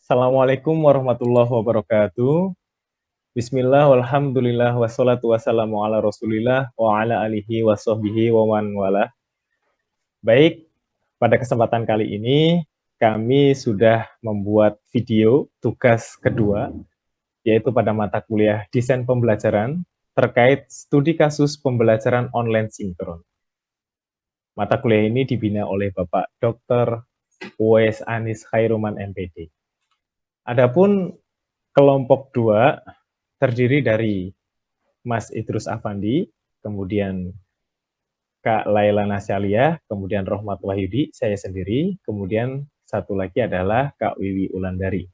Assalamualaikum warahmatullahi wabarakatuh. Bismillah, walhamdulillah, wassalatu wassalamu ala rasulillah, wa ala alihi wa sahbihi wa man wala. Baik, pada kesempatan kali ini kami sudah membuat video tugas kedua, yaitu pada mata kuliah Desain Pembelajaran terkait studi kasus pembelajaran online sinkron. Mata kuliah ini dibina oleh Bapak Dr. Uwais Anis Khairuman MPD. Adapun kelompok 2 terdiri dari Mas Idrus Afandi, kemudian Kak Laila Nasyalia, kemudian Rohmat Wahyudi, saya sendiri, kemudian satu lagi adalah Kak Wiwi Ulandari.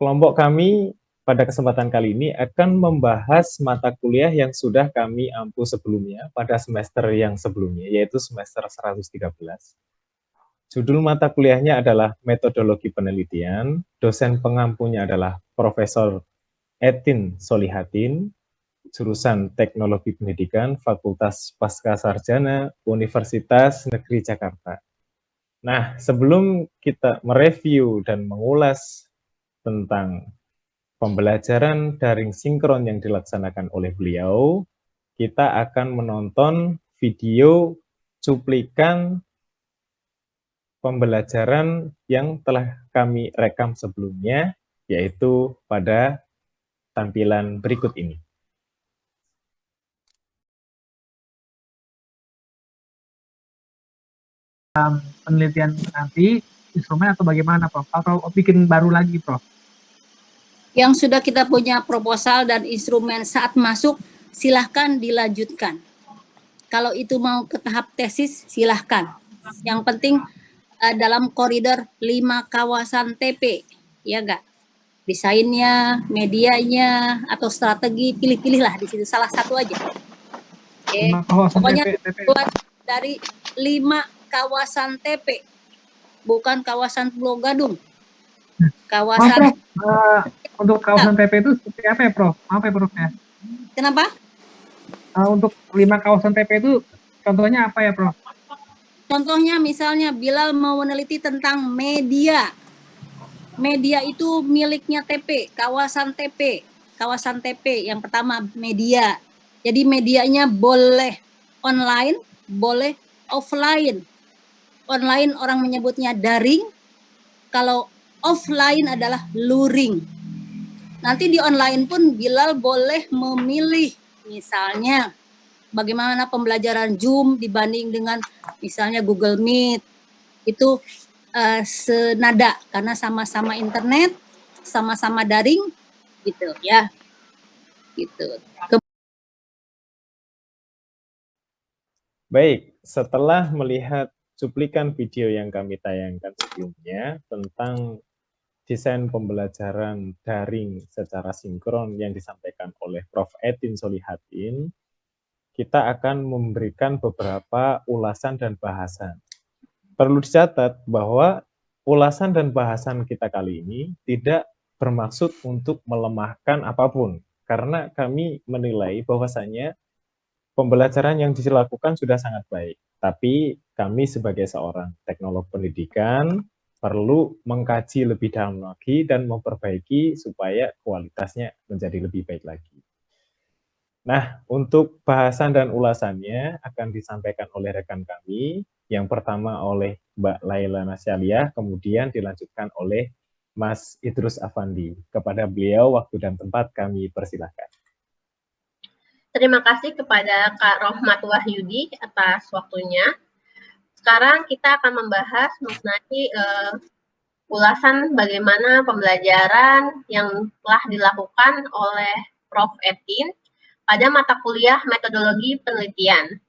Kelompok kami pada kesempatan kali ini akan membahas mata kuliah yang sudah kami ampu sebelumnya pada semester yang sebelumnya, yaitu semester 113. Judul mata kuliahnya adalah Metodologi Penelitian, dosen pengampunya adalah Profesor Etin Solihatin, jurusan Teknologi Pendidikan, Fakultas Pascasarjana, Universitas Negeri Jakarta. Nah, sebelum kita mereview dan mengulas tentang pembelajaran daring sinkron yang dilaksanakan oleh beliau, kita akan menonton video cuplikan pembelajaran yang telah kami rekam sebelumnya, yaitu pada tampilan berikut ini. Penelitian nanti instrumen atau bagaimana, Prof? Atau bikin baru lagi, Prof? Yang sudah kita punya proposal dan instrumen saat masuk, silahkan dilanjutkan. Kalau itu mau ke tahap tesis, silahkan. Yang penting dalam koridor 5 kawasan TP, ya enggak? Desainnya, medianya, atau strategi, pilih-pilihlah di situ salah satu aja. Oke. Pokoknya buat dari 5 kawasan TP, bukan kawasan Pulau Gadung. Kawasan untuk kawasan TP itu seperti apa ya, Prof? Apa ya, Prof ya? Kenapa? Untuk 5 kawasan TP itu contohnya apa ya, Prof? Contohnya misalnya Bilal mau meneliti tentang media. Media itu miliknya TP, kawasan TP. Kawasan TP yang pertama media. Jadi medianya boleh online, boleh offline. Online orang menyebutnya daring, kalau offline adalah luring. Nanti di online pun Bilal boleh memilih, misalnya bagaimana pembelajaran Zoom dibanding dengan misalnya Google Meet. Itu senada karena sama-sama internet, sama-sama daring, gitu ya. Gitu. Baik, setelah melihat cuplikan video yang kami tayangkan sebelumnya tentang desain pembelajaran daring secara sinkron yang disampaikan oleh Prof. Etin Solihatin, kita akan memberikan beberapa ulasan dan bahasan. Perlu dicatat bahwa ulasan dan bahasan kita kali ini tidak bermaksud untuk melemahkan apapun, karena kami menilai bahwasannya pembelajaran yang dilakukan sudah sangat baik, tapi kami sebagai seorang teknolog pendidikan perlu mengkaji lebih dalam lagi dan memperbaiki supaya kualitasnya menjadi lebih baik lagi. Nah, untuk bahasan dan ulasannya akan disampaikan oleh rekan kami, yang pertama oleh Mbak Laila Nasyalia, kemudian dilanjutkan oleh Mas Idrus Afandi. Kepada beliau, waktu dan tempat kami persilahkan. Terima kasih kepada Kak Rohmat Wahyudi atas waktunya. Sekarang kita akan membahas mengenai ulasan bagaimana pembelajaran yang telah dilakukan oleh Prof. Etin pada mata kuliah metodologi penelitian.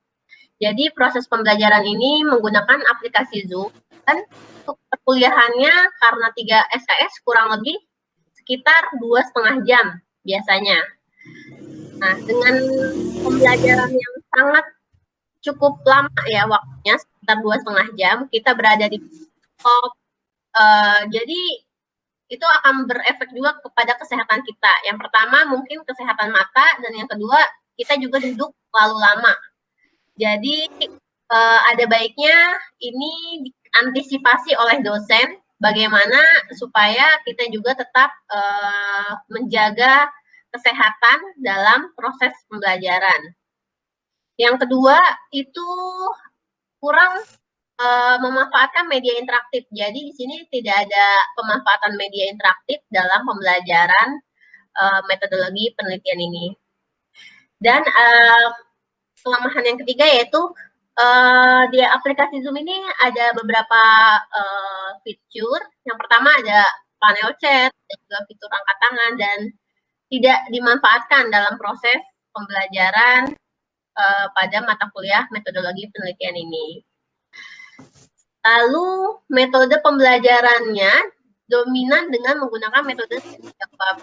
Jadi proses pembelajaran ini menggunakan aplikasi Zoom dan untuk perkuliahannya karena 3 SKS kurang lebih sekitar 2,5 jam biasanya. Nah, dengan pembelajaran yang sangat cukup lama ya waktunya, sekitar 2,5 jam, kita berada di laptop, jadi itu akan berefek juga kepada kesehatan kita. Yang pertama mungkin kesehatan mata, dan yang kedua kita juga duduk terlalu lama. Jadi ada baiknya ini diantisipasi oleh dosen bagaimana supaya kita juga tetap menjaga kesehatan dalam proses pembelajaran. Yang kedua itu kurang memanfaatkan media interaktif. Jadi di sini tidak ada pemanfaatan media interaktif dalam pembelajaran metodologi penelitian ini. Dan kelemahan yang ketiga yaitu di aplikasi Zoom ini ada beberapa fitur. Yang pertama ada panel chat, dan juga fitur angkat tangan, dan tidak dimanfaatkan dalam proses pembelajaran pada mata kuliah metodologi penelitian ini. Lalu metode pembelajarannya dominan dengan menggunakan metode jawab.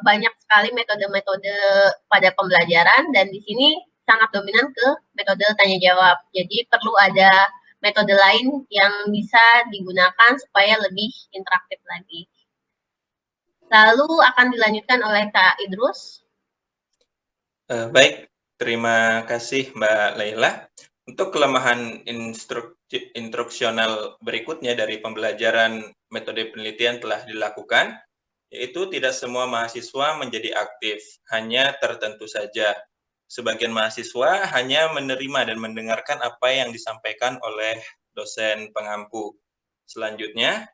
Banyak sekali metode-metode pada pembelajaran, dan di sini sangat dominan ke metode tanya jawab. Jadi perlu ada metode lain yang bisa digunakan supaya lebih interaktif lagi. Lalu akan dilanjutkan oleh Kak Idrus. Baik, terima kasih Mbak Laila. Untuk kelemahan instruksional berikutnya dari pembelajaran metode penelitian telah dilakukan, yaitu tidak semua mahasiswa menjadi aktif, hanya tertentu saja. Sebagian mahasiswa hanya menerima dan mendengarkan apa yang disampaikan oleh dosen pengampu. Selanjutnya,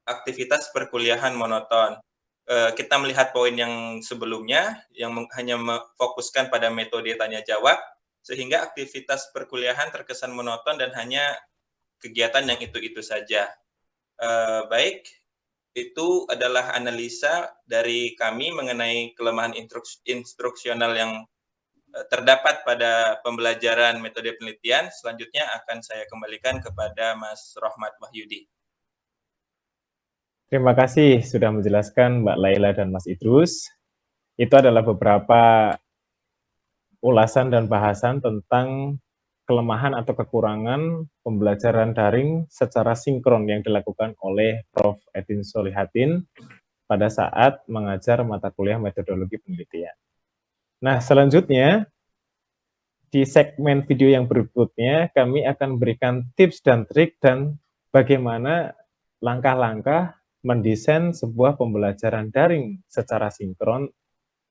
aktivitas perkuliahan monoton. Kita melihat poin yang sebelumnya, yang hanya memfokuskan pada metode tanya-jawab, sehingga aktivitas perkuliahan terkesan monoton dan hanya kegiatan yang itu-itu saja. Baik, itu adalah analisa dari kami mengenai kelemahan instruksional yang terdapat pada pembelajaran metode penelitian. Selanjutnya akan saya kembalikan kepada Mas Rohmat Wahyudi. Terima kasih sudah menjelaskan Mbak Laila dan Mas Idrus. Itu adalah beberapa ulasan dan bahasan tentang kelemahan atau kekurangan pembelajaran daring secara sinkron yang dilakukan oleh Prof. Edin Solihatin pada saat mengajar mata kuliah metodologi penelitian. Nah, selanjutnya di segmen video yang berikutnya kami akan berikan tips dan trik dan bagaimana langkah-langkah mendesain sebuah pembelajaran daring secara sinkron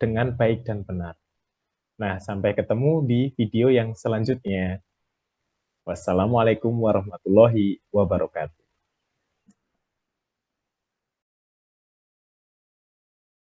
dengan baik dan benar. Nah, sampai ketemu di video yang selanjutnya. Wassalamualaikum warahmatullahi wabarakatuh.